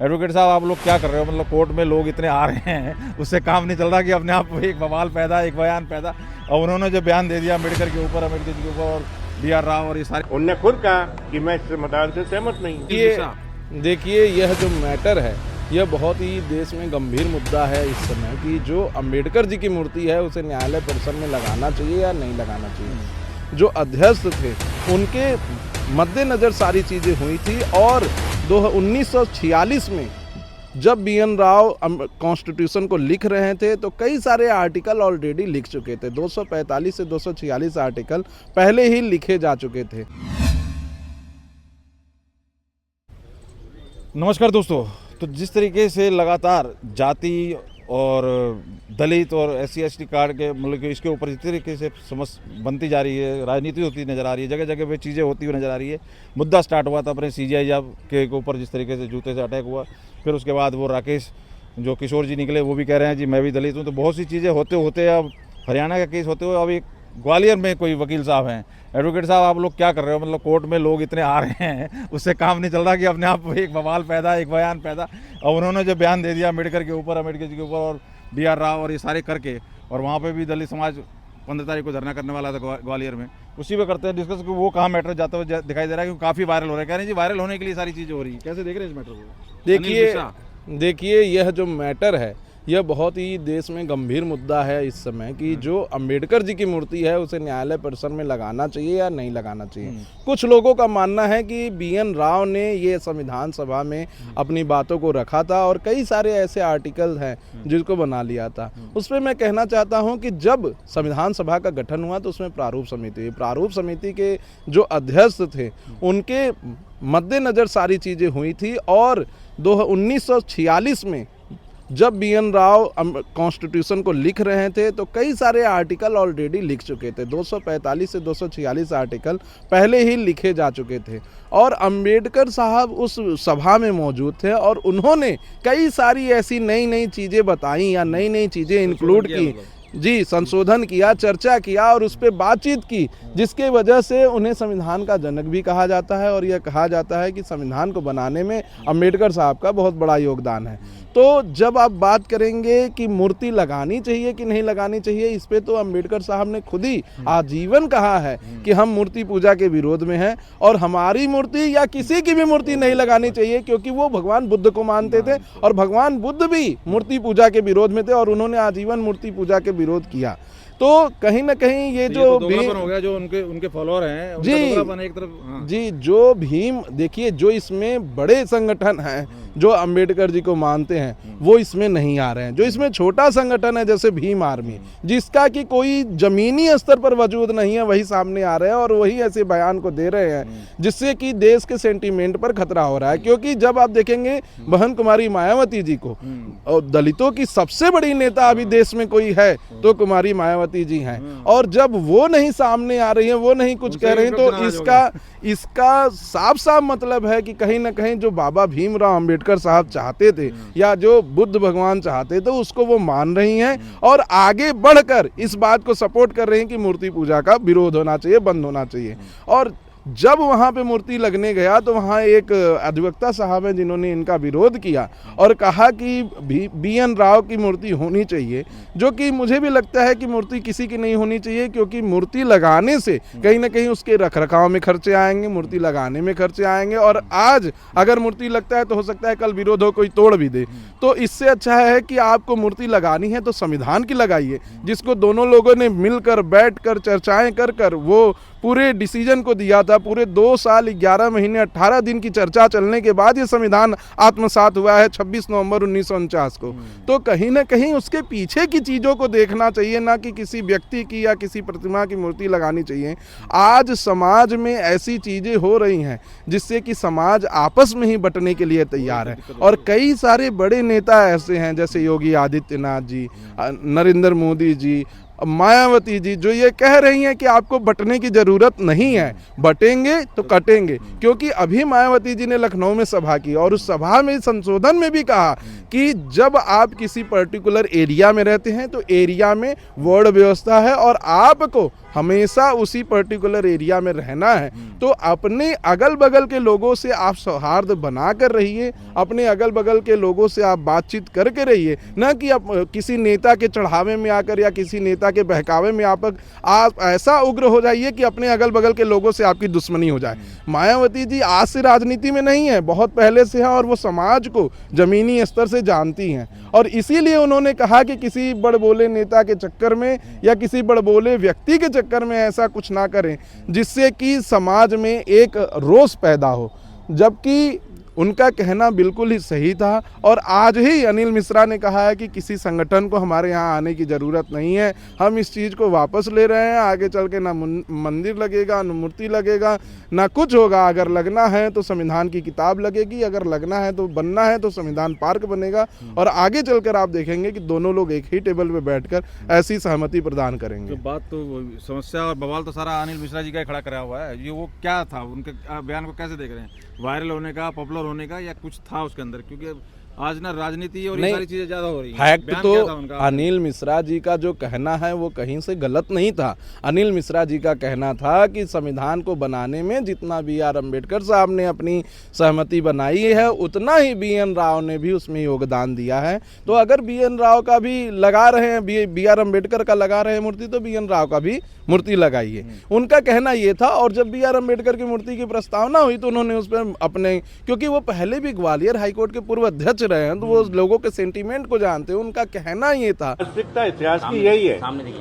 Advocate साहब, आप लोग क्या कर रहे हो? मतलब कोर्ट में लोग इतने आ रहे हैं, उससे काम नहीं चल रहा कि अपने आप एक बवाल पैदा, एक बयान पैदा। और उन्होंने जो बयान दे दिया अम्बेडकर के ऊपर, अम्बेडकर जी के ऊपर और BR राव और ये सारे, उनने खुद कहा कि मैं इस मतदान से सहमत नहीं हूं। ये देखिए, यह जो मैटर है यह बहुत ही देश में गंभीर मुद्दा है इस समय कि जो अंबेडकर जी की मूर्ति है उसे न्यायालय परिसर में लगाना चाहिए या नहीं लगाना चाहिए। जो अध्यक्ष थे उनके मद्देनज़र सारी चीज़ें हुई थी और 1946 में जब BN राव कॉन्स्टिट्यूशन को लिख रहे थे तो कई सारे आर्टिकल ऑलरेडी लिख चुके थे। 245 से 246 आर्टिकल पहले ही लिखे जा चुके थे। नमस्कार दोस्तों। तो जिस तरीके से लगातार जाति और दलित और SC/ST कार्ड के मतलब कि इसके ऊपर इस तरीके से समस्या बनती जा रही है, राजनीति होती नज़र आ रही है, जगह जगह पे चीज़ें होती हुई नज़र आ रही है। मुद्दा स्टार्ट हुआ था अपने CGI जब के ऊपर जिस तरीके से जूते से अटैक हुआ, फिर उसके बाद वो राकेश जो किशोर जी निकले वो भी कह रहे हैं जी मैं भी दलित हूँ। तो बहुत सी चीज़ें होते होते अब हरियाणा का केस होते हुए अब एक ग्वालियर में कोई वकील साहब हैं। एडवोकेट साहब, आप लोग क्या कर रहे हो? मतलब कोर्ट में लोग इतने आ रहे हैं, उससे काम नहीं चल रहा कि अपने आप एक बवाल पैदा, एक बयान पैदा। और उन्होंने जो बयान दे दिया अम्बेडकर के ऊपर, अम्बेडकर जी के ऊपर और BR राव और ये सारे करके, और वहाँ पे भी दलित समाज 15 तारीख को धरना करने वाला था ग्वालियर में। उसी पे करते हैं डिस्कस कि वो कहाँ मैटर जाता हुआ दिखाई दे रहा है, क्योंकि काफ़ी वायरल हो रहा है। कह रहे हैं जी वायरल होने के लिए सारी चीज़ें हो रही है। कैसे देख रहे हैं इस मैटर को? देखिए, यह जो मैटर है यह बहुत ही देश में गंभीर मुद्दा है इस समय कि जो अंबेडकर जी की मूर्ति है उसे न्यायालय परिसर में लगाना चाहिए या नहीं लगाना चाहिए। कुछ लोगों का मानना है कि BN राव ने ये संविधान सभा में अपनी बातों को रखा था और कई सारे ऐसे आर्टिकल हैं जिसको बना लिया था। उस पर मैं कहना चाहता हूं कि जब संविधान सभा का गठन हुआ तो उसमें प्रारूप समिति के जो अध्यक्ष थे उनके मद्देनज़र सारी चीज़ें हुई थी और 1946 में जब BN राव कॉन्स्टिट्यूशन को लिख रहे थे तो कई सारे आर्टिकल ऑलरेडी लिख चुके थे। 245 से 246 आर्टिकल पहले ही लिखे जा चुके थे और अंबेडकर साहब उस सभा में मौजूद थे और उन्होंने कई सारी ऐसी नई नई चीज़ें बताई या नई नई चीज़ें इंक्लूड की, जी संशोधन किया, चर्चा किया और उस पर बातचीत की, जिसके वजह से उन्हें संविधान का जनक भी कहा जाता है और यह कहा जाता है कि संविधान को बनाने में अंबेडकर साहब का बहुत बड़ा योगदान है। तो जब आप बात करेंगे कि मूर्ति लगानी चाहिए कि नहीं लगानी चाहिए, इस पे तो अंबेडकर साहब ने खुद ही आजीवन कहा है कि हम मूर्ति पूजा के विरोध में हैं और हमारी मूर्ति या किसी की भी मूर्ति नहीं लगानी चाहिए, क्योंकि वो भगवान बुद्ध को मानते थे और भगवान बुद्ध भी मूर्ति पूजा के विरोध में थे और उन्होंने आजीवन मूर्ति पूजा के विरोध किया। तो कहीं ना कहीं ये जो भीम हो गया, जो उनके फॉलोअर हैं जी एक तरफ, हाँ। जी जो भीम, देखिए जो इसमें बड़े संगठन हैं जो अंबेडकर जी को मानते हैं वो इसमें नहीं आ रहे हैं। जो इसमें छोटा संगठन है जैसे भीम आर्मी, जिसका कि कोई जमीनी स्तर पर वजूद नहीं है, वही सामने आ रहे हैं और वही ऐसे बयान को दे रहे हैं जिससे कि देश के सेंटीमेंट पर खतरा हो रहा है। क्योंकि जब आप देखेंगे बहन कुमारी मायावती जी को, और दलितों की सबसे बड़ी नेता अभी देश में कोई है तो कुमारी मायावती जी हैं, और जब वो नहीं सामने आ रही हैं, वो नहीं कुछ कह रही हैं, तो इसका साफ साफ मतलब है कि कहीं ना कहीं जो बाबा भीमराव अंबेडकर साहब चाहते थे या जो बुद्ध भगवान चाहते थे उसको वो मान रही हैं और आगे बढ़कर इस बात को सपोर्ट कर रही हैं कि मूर्ति पूजा का विरोध होना चाहिए, बंद होना चाहिए। और जब वहाँ पे मूर्ति लगने गया तो वहाँ एक अधिवक्ता साहब हैं जिन्होंने इनका विरोध किया और कहा कि BN राव की मूर्ति होनी चाहिए, जो कि मुझे भी लगता है कि मूर्ति किसी की नहीं होनी चाहिए, क्योंकि मूर्ति लगाने से कहीं ना कहीं उसके रखरखाव में खर्चे आएंगे, मूर्ति लगाने में खर्चे आएंगे और आज अगर मूर्ति लगता है तो हो सकता है कल विरोध हो, कोई तोड़ भी दे। तो इससे अच्छा है कि आपको मूर्ति लगानी है तो संविधान की लगाइए, जिसको दोनों लोगों ने मिलकर बैठकर चर्चाएं कर वो पूरे डिसीजन को दिया था। पूरे 2 साल 11 महीने 18 दिन की चर्चा चलने के बाद ये संविधान आत्मसात हुआ है 26 नवंबर 1949 को। तो कहीं ना कहीं उसके पीछे की चीज़ों को देखना चाहिए, ना कि किसी व्यक्ति की या किसी प्रतिमा की मूर्ति लगानी चाहिए। आज समाज में ऐसी चीज़ें हो रही हैं जिससे कि समाज आपस में ही बंटने के लिए तैयार है और कई सारे बड़े नेता ऐसे हैं जैसे योगी आदित्यनाथ जी, नरेंद्र मोदी जी, मायावती जी, जो ये कह रही हैं कि आपको बंटने की जरूरत नहीं है, बटेंगे तो कटेंगे। क्योंकि अभी मायावती जी ने लखनऊ में सभा की और उस सभा में संशोधन में भी कहा कि जब आप किसी पर्टिकुलर एरिया में रहते हैं तो एरिया में वार्ड व्यवस्था है और आपको हमेशा उसी पर्टिकुलर एरिया में रहना है तो अपने अगल बगल के लोगों से आप सौहार्द बना कर रहिए, अपने अगल बगल के लोगों से आप बातचीत करके रहिए, न कि आप किसी नेता के चढ़ावे में आकर या किसी नेता के बहकावे में आप ऐसा उग्र हो जाइए कि अपने अगल बगल के लोगों से आपकी दुश्मनी हो जाए। मायावती जी आज से राजनीति में नहीं है, बहुत पहले से है और वो समाज को जमीनी स्तर से जानती हैं और इसीलिए उन्होंने कहा कि किसी बड़बोले नेता के चक्कर में या किसी बड़बोले व्यक्ति के चक्कर में ऐसा कुछ ना करें जिससे कि समाज में एक रोष पैदा हो। जबकि उनका कहना बिल्कुल ही सही था और आज ही अनिल मिश्रा ने कहा है कि किसी संगठन को हमारे यहाँ आने की ज़रूरत नहीं है, हम इस चीज़ को वापस ले रहे हैं। आगे चल के ना मंदिर लगेगा, ना मूर्ति लगेगा, ना कुछ होगा। अगर लगना है तो संविधान की किताब लगेगी, अगर लगना है तो बनना है तो संविधान पार्क बनेगा और आगे चलकर आप देखेंगे कि दोनों लोग एक ही टेबल पर बैठकर ऐसी सहमति प्रदान करेंगे। तो बात तो समस्या और बवाल तो सारा अनिल मिश्रा जी का ही खड़ा करा हुआ है। ये वो क्या था, उनके बयान को कैसे देख रहे हैं? वायरल होने का, पॉपुलर होने का, या कुछ था उसके अंदर? क्योंकि आज ना राजनीति और ये सारी चीजें ज्यादा हो रही हैं। फैक्ट तो उनका अनिल मिश्रा जी का जो कहना है वो कहीं से गलत नहीं था। अनिल मिश्रा जी का कहना था कि संविधान को बनाने में जितना बी.आर. अम्बेडकर साहब ने अपनी सहमति बनाई है उतना ही बी.एन. राव ने भी उसमें योगदान दिया है। तो अगर बी.एन. राव का भी लगा रहे हैं, बी.आर. अम्बेडकर का लगा रहे हैं मूर्ति, तो बी.एन. राव का भी मूर्ति लगाइए। उनका कहना ये था। और जब बी.आर. अम्बेडकर की मूर्ति की प्रस्तावना हुई तो उन्होंने उस पर अपने, क्योंकि वो पहले भी ग्वालियर हाईकोर्ट के पूर्व अध्यक्ष रहे हैं तो वो लोगों के सेंटीमेंट को जानते हैं। उनका कहना ये था, वास्तविकता इतिहास की यही है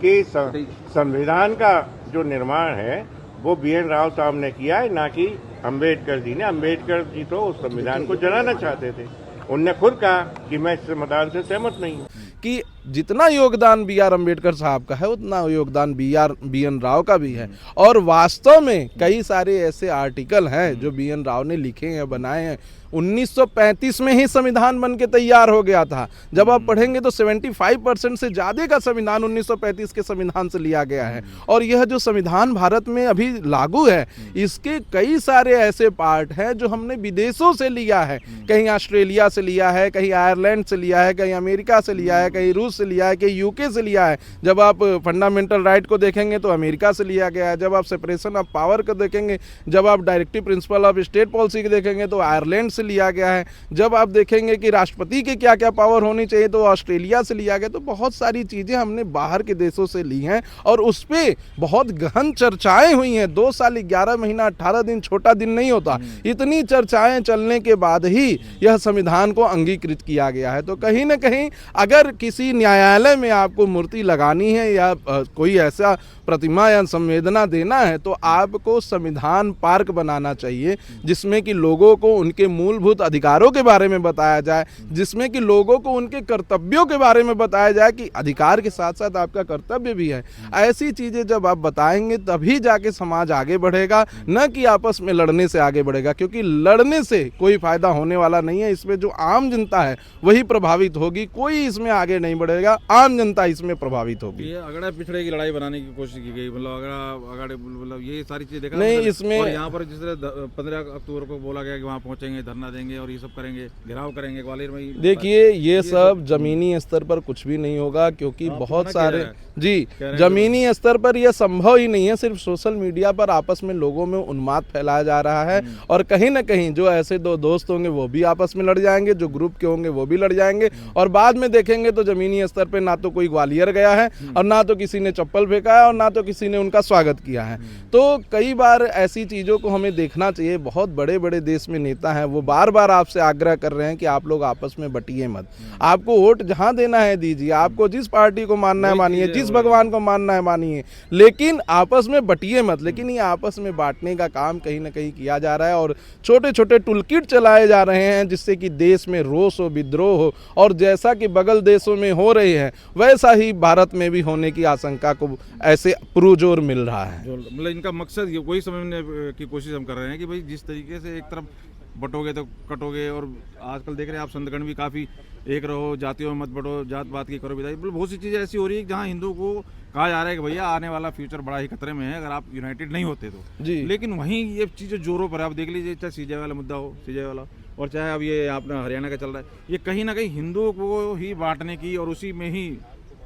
कि संविधान का जो निर्माण है वो बी.एन. राव साहब ने किया है, ना कि अम्बेडकर जी ने। अम्बेडकर जी तो उस संविधान को जलाना चाहते थे। उनने खुद कहा कि मैं इस संविधान से सहमत नहीं हूँ। कि जितना योगदान बी.आर. अम्बेडकर साहब का है उतना योगदान बी.एन. राव का भी है। और वास्तव में कई सारे ऐसे आर्टिकल हैं जो बी.एन. राव ने लिखे हैं, बनाए हैं। 1935 में ही संविधान बन के तैयार हो गया था। जब आप पढ़ेंगे तो 75% से ज़्यादा का संविधान 1935 के संविधान से लिया गया है। और यह जो संविधान भारत में अभी लागू है इसके कई सारे ऐसे पार्ट हैं जो हमने विदेशों से लिया है। कहीं ऑस्ट्रेलिया से लिया है, कहीं आयरलैंड से लिया है, कहीं अमेरिका से लिया है, कहीं रूस से लिया है, कहीं यूके से लिया है। जब आप फंडामेंटल राइट को देखेंगे तो अमेरिका से लिया गया है। जब आप सेपरेशन ऑफ पावर को देखेंगे, जब आप directive principle of state policy को देखेंगे तो आयरलैंड से लिया गया है। जब आप देखेंगे कि राष्ट्रपति के क्या क्या पावर होनी चाहिए तो ऑस्ट्रेलिया से लिया गया। तो बहुत सारी चीजें हमने बाहर के देशों से ली हैं और उस पे बहुत गहन चर्चाएं हुई हैं। 2 साल 11 महीना 18 दिन छोटा दिन नहीं होता। इतनी चर्चाएं चलने के बाद ही यह संविधान को अंगीकृत किया गया है। तो कहीं ना कहीं अगर किसी न्यायालय में आपको मूर्ति लगानी है या कोई ऐसा प्रतिमा या संवेदना देना है तो आपको संविधान पार्क बनाना चाहिए जिसमें कि लोगों को उनके मूलभूत अधिकारों के बारे में बताया जाए, जिसमें कि लोगों को उनके कर्तव्यों के बारे में बताया जाए कि अधिकार के साथ साथ आपका कर्तव्य भी है। ऐसी चीजें जब आप बताएंगे तभी जाके समाज आगे बढ़ेगा, न कि आपस में लड़ने से आगे बढ़ेगा। क्योंकि लड़ने से कोई फायदा होने वाला नहीं है। इसमें जो आम जनता है वही प्रभावित होगी, कोई इसमें आगे नहीं बढ़ेगा, आम जनता इसमें प्रभावित होगी। ये अगड़े पिछड़े की लड़ाई बनाने की कोशिश की गई, मतलब ये सारी चीजें देखा नहीं। इसमें और यहाँ पर जिस तरह 15 अक्टूबर को बोला गया कि वहाँ पहुंचेंगे, धरना देंगे और ये सब करेंगे, घेराव करेंगे ग्वालियर में। देखिए ये सब जमीनी स्तर पर कुछ भी नहीं होगा क्योंकि बहुत सारे जमीनी स्तर पर यह संभव ही नहीं है। सिर्फ सोशल मीडिया पर आपस में लोगों में उन्माद फैलाया जा रहा है और कहीं ना कहीं जो ऐसे दो दोस्त होंगे वो भी आपस में लड़ जाएंगे, जो ग्रुप के होंगे वो भी लड़ जाएंगे और बाद में देखेंगे तो जमीनी स्तर पर ना तो कोई ग्वालियर गया है और ना तो किसी ने चप्पल फेंका है और ना तो किसी ने उनका स्वागत किया है। तो कई बार ऐसी चीज़ों को हमें देखना चाहिए। बहुत बड़े बड़े देश में नेता हैं, वो बार बार आपसे आग्रह कर रहे हैं कि आप लोग आपस में बटिए मत। आपको वोट जहां देना है दीजिए, आपको जिस पार्टी को मानना है मानिए, जिस भगवान को मानना है मानिए, लेकिन आपस में बटिए मत। लेकिन ये आपस में बांटने का काम कहीं ना कहीं किया जा रहा है और छोटे छोटे टूलकिट चलाए जा रहे हैं जिससे कि देश में रोष हो, विद्रोह हो और जैसा कि बगल देशों में हो रही है वैसा ही भारत में भी होने की आशंका को ऐसे पुरजोर मिल रहा है। मतलब इनका मकसद ये वही समझने की कोशिश हम कर रहे हैं कि भाई जिस तरीके से एक तरफ बटोगे तो कटोगे, और आजकल देख रहे हैं आप संतगण भी काफ़ी एक रहो, जातियों में मत बटो, जात बात की करो विदाई। बहुत सी चीज़ें ऐसी हो रही है जहाँ हिंदू को कहा जा रहा है कि भैया आने वाला फ्यूचर बड़ा ही खतरे में है अगर आप यूनाइटेड नहीं होते तो जी। लेकिन वहीं ये चीज़ें जोरों पर आप देख लीजिए, चाहे सीजे वाला मुद्दा हो, सीजे वाला, और चाहे अब ये अपना हरियाणा का चल रहा है, ये कहीं ना कहीं हिंदुओं को ही बांटने की और उसी में ही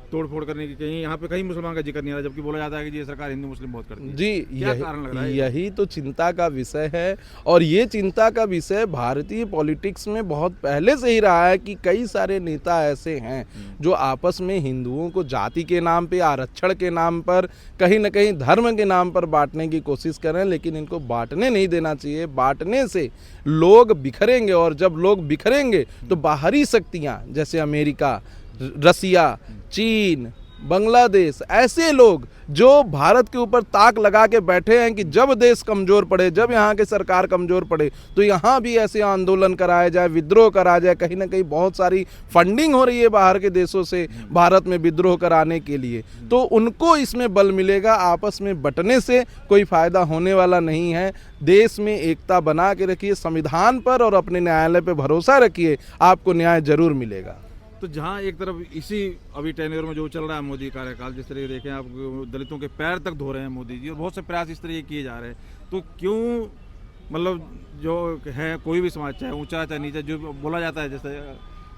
तोड़ फोड़ करने की, कहीं यहाँ पे कहीं मुसलमान का जिक्र नहीं आ रहा, जबकि बोला जाता है कि ये सरकार हिंदू मुस्लिम बहुत करती है। जी, क्या कारण लग रहा है? यही तो चिंता का विषय है। और ये चिंता का विषय भारतीय पॉलिटिक्स में बहुत पहले से ही रहा है कि कई सारे नेता ऐसे हैं जो आपस में हिंदुओं को जाति के नाम पे, आरक्षण के नाम पर, कहीं ना कहीं धर्म के नाम पर बांटने की कोशिश कर रहे हैं। लेकिन इनको बांटने नहीं देना चाहिए। बांटने से लोग बिखरेंगे, और जब लोग बिखरेंगे तो बाहरी शक्तियाँ जैसे अमेरिका, रसिया, चीन, बांग्लादेश, ऐसे लोग जो भारत के ऊपर ताक लगा के बैठे हैं कि जब देश कमज़ोर पड़े, जब यहाँ की सरकार कमज़ोर पड़े तो यहाँ भी ऐसे आंदोलन कराया जाए, विद्रोह करा जाए। कहीं ना कहीं बहुत सारी फंडिंग हो रही है बाहर के देशों से भारत में विद्रोह कराने के लिए, तो उनको इसमें बल मिलेगा। आपस में बंटने से कोई फ़ायदा होने वाला नहीं है। देश में एकता बना के रखिए, संविधान पर और अपने न्यायालय पर भरोसा रखिए, आपको न्याय जरूर मिलेगा। तो जहाँ एक तरफ इसी अभी टेन्योर में जो चल रहा है मोदी कार्यकाल, जिस तरह देखें आप, दलितों के पैर तक धो रहे हैं मोदी जी, और बहुत से प्रयास इस तरह के किए जा रहे हैं, तो क्यों मतलब जो है कोई भी समाज, चाहे ऊंचा चाहे नीचा, जो बोला जाता है जैसे,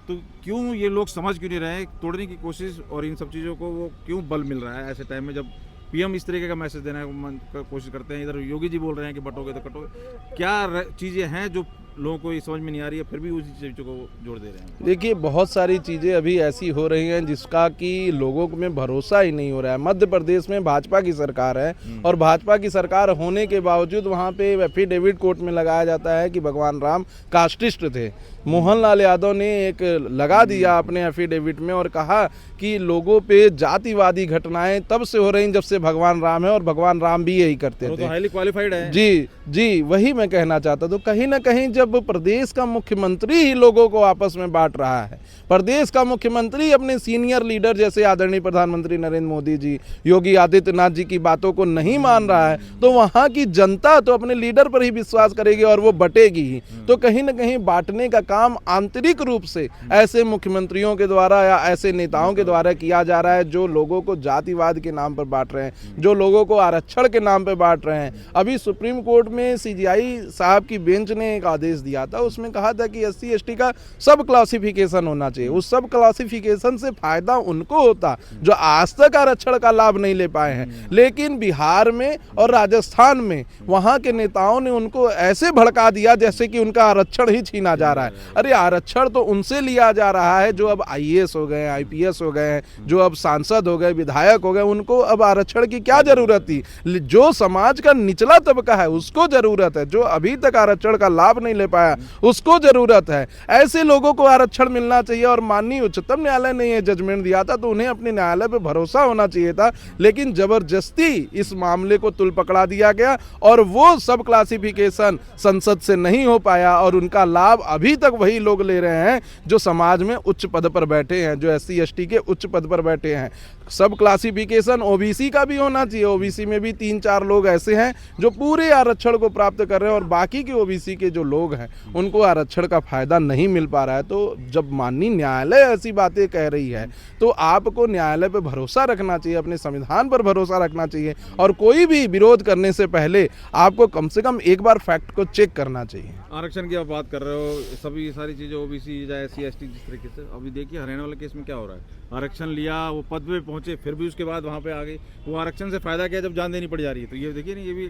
तो क्यों ये लोग समझ क्यों नहीं रहे हैं, तोड़ने की कोशिश और इन सब चीज़ों को वो क्यों बल मिल रहा है ऐसे टाइम में, जब पीएम इस तरीके का मैसेज देने की कोशिश करते हैं, इधर योगी जी बोल रहे हैं कि बटोगे तो कटोगे। क्या चीज़ें हैं जो लोगों को ये समझ में नहीं आ रही है, फिर भी उसी चीज़ों को जोड़ दे रहे हैं? देखिए, बहुत सारी चीज़ें अभी ऐसी हो रही हैं जिसका कि लोगों में भरोसा ही नहीं हो रहा है। मध्य प्रदेश में भाजपा की सरकार है, और भाजपा की सरकार होने के बावजूद वहाँ पे एफिडेविट कोर्ट में लगाया जाता है कि भगवान राम कास्टिस्ट थे। मोहनलाल यादव ने एक लगा दिया अपने एफिडेविट में और कहा कि लोगों पे जातिवादी घटनाएं तब से हो रही जब से भगवान राम है, और भगवान राम भी यही करते थे। तो हाईली क्वालिफाइड है। जी, वही मैं कहना चाहता। तो कहीं ना कहीं जब प्रदेश का मुख्यमंत्री ही लोगों को आपस में बांट रहा है, प्रदेश का मुख्यमंत्री अपने सीनियर लीडर जैसे आदरणीय प्रधानमंत्री नरेंद्र मोदी जी, योगी आदित्यनाथ जी की बातों को नहीं मान रहा है, तो वहाँ की जनता तो अपने लीडर पर ही विश्वास करेगी और वो बटेगी ही। तो कहीं ना कहीं बांटने का काम आंतरिक रूप से ऐसे मुख्यमंत्रियों के द्वारा या ऐसे नेताओं के द्वारा किया जा रहा है जो लोगों को जातिवाद के नाम पर बांट रहे हैं, जो लोगों को आरक्षण के नाम पर बांट रहे हैं। अभी सुप्रीम कोर्ट में सीजीआई साहब की बेंच ने एक आदेश दिया था, उसमें कहा था कि एससी एसटी का सब क्लासिफिकेशन होना चाहिए। उस सब क्लासिफिकेशन से फायदा उनको होता जो आज तक आरक्षण का लाभ नहीं ले पाए हैं, लेकिन बिहार में और राजस्थान में वहां के नेताओं ने उनको ऐसे भड़का दिया जैसे कि उनका आरक्षण ही छीना जा रहा है। अरे आरक्षण तो उनसे लिया जा रहा है जो अब आईएएस हो गए, आईपीएस हो गए, जो अब सांसद हो गए, विधायक हो गए। उनको अब आरक्षण की क्या जरूरत थी? जो समाज का निचला तबका है उसको जरूरत है, जो अभी तक आरक्षण का लाभ नहीं ले पाया उसको जरूरत है। ऐसे लोगों को आरक्षण मिलना चाहिए, और माननीय उच्चतम न्यायालय ने यह जजमेंट दिया था तो उन्हें अपने न्यायालय पर भरोसा होना चाहिए था। लेकिन जबरदस्ती इस मामले को तुल पकड़ा दिया गया और वो सब क्लासिफिकेशन संसद से नहीं हो पाया, और उनका लाभ अभी तक वही लोग ले रहे हैं जो समाज में उच्च पद पर बैठे हैं, जो एससी एसटी के उच्च पद पर बैठे हैं। सब क्लासिफिकेशन ओबीसी का भी होना चाहिए। ओबीसी में भी 3-4 लोग ऐसे हैं जो पूरे आरक्षण को प्राप्त कर रहे हैं, और बाकी के ओबीसी के जो लोग हैं उनको आरक्षण का फायदा नहीं मिल पा रहा है। तो जब माननीय न्यायालय ऐसी बातें कह रही है तो आपको न्यायालय पर भरोसा रखना चाहिए, अपने संविधान पर भरोसा रखना चाहिए, और कोई भी विरोध करने से पहले आपको कम से कम एक बार फैक्ट को चेक करना चाहिए। आरक्षण की आप बात कर रहे हो, सभी सारी चीज़ें ओबीसी या एससी एसटी जिस तरीके से, अभी देखिए हरियाणा वाले केस में क्या हो रहा है। आरक्षण लिया, वो पद पे पहुंचे, फिर भी उसके बाद वहाँ पे आ गए। वो आरक्षण से फायदा क्या जब जान देनी पड़ जा रही है? तो ये देखिए ना, ये भी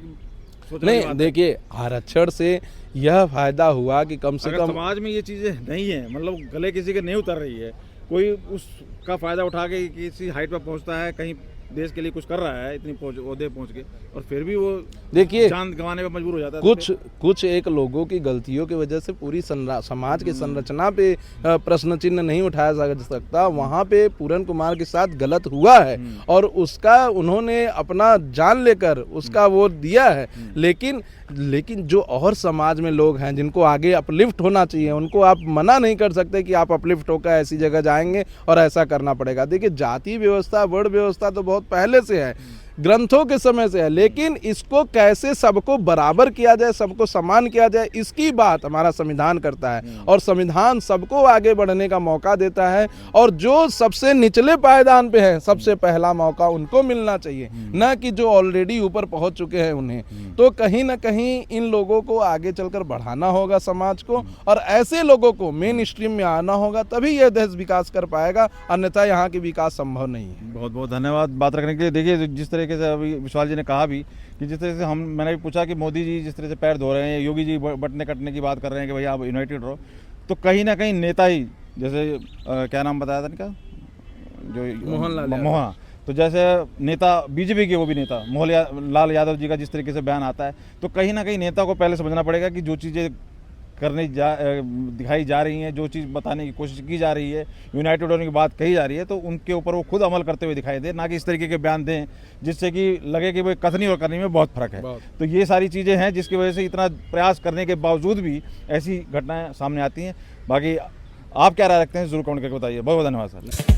नहीं, देखिए आरक्षण से यह फायदा हुआ कि कम से कम समाज में ये चीज़ें नहीं है, मतलब गले किसी के नहीं उतर रही है, कोई उसका फायदा उठा के किसी हाइट पर पहुंचता है, कहीं देश के लिए कुछ कर रहा है, इतनी ओहदे पहुंच के, और फिर भी वो देखिए जान गंवाने पर मजबूर हो जाता है। कुछ एक लोगों की गलतियों की वजह से पूरी समाज की संरचना पे प्रश्न चिन्ह नहीं उठाया जा सकता। वहाँ पे पूरन कुमार के साथ गलत हुआ है और उसका उन्होंने अपना जान लेकर उसका वो दिया है, लेकिन जो और समाज में लोग हैं जिनको आगे अपलिफ्ट होना चाहिए, उनको आप मना नहीं कर सकते कि आप अपलिफ्ट होकर ऐसी जगह जाएंगे और ऐसा करना पड़ेगा। देखिए जाति व्यवस्था, वर्ण व्यवस्था तो बहुत पहले से है। ग्रंथों के समय से है, लेकिन इसको कैसे सबको बराबर किया जाए, सबको समान किया जाए, इसकी बात हमारा संविधान करता है। और संविधान सबको आगे बढ़ने का मौका देता है, और जो सबसे निचले पायदान पे है सबसे पहला मौका उनको मिलना चाहिए, न कि जो ऑलरेडी ऊपर पहुंच चुके हैं उन्हें। तो कहीं ना कहीं इन लोगों को आगे चलकर बढ़ाना होगा समाज को, और ऐसे लोगों को मेन स्ट्रीम में आना होगा, तभी यह देश विकास कर पाएगा, अन्यथा यहाँ की विकास संभव नहीं है। बहुत बहुत धन्यवाद बात रखने के लिए। देखिए जिस तरीके से अभी विशाल जी ने कहा भी कि जिस तरह से मैंने भी पूछा कि मोदी जी जिस तरह से पैर धो रहे हैं, योगी जी बटने कटने की बात कर रहे हैं कि भैया आप यूनाइटेड रहो, तो कहीं ना कहीं नेता ही जैसे क्या नाम बताया था इनका, जो मोहन, तो जैसे नेता बीजेपी के वो भी नेता मोहन लाल यादव जी का जिस तरीके से बयान आता है, तो कहीं ना कहीं नेता को पहले समझना पड़ेगा कि जो चीज़ें दिखाई जा रही हैं, जो चीज़ बताने की कोशिश की जा रही है, यूनाइटेड होने की बात कही जा रही है, तो उनके ऊपर वो खुद अमल करते हुए दिखाई दे, ना कि इस तरीके के बयान दें जिससे कि लगे कि वो कथनी और करनी में बहुत फर्क है। तो ये सारी चीज़ें हैं जिसकी वजह से इतना प्रयास करने के बावजूद भी ऐसी घटनाएं सामने आती हैं। बाकी आप क्या राय रखते हैं ज़रूर कमेंट करके बताइए। बहुत बहुत धन्यवाद सर।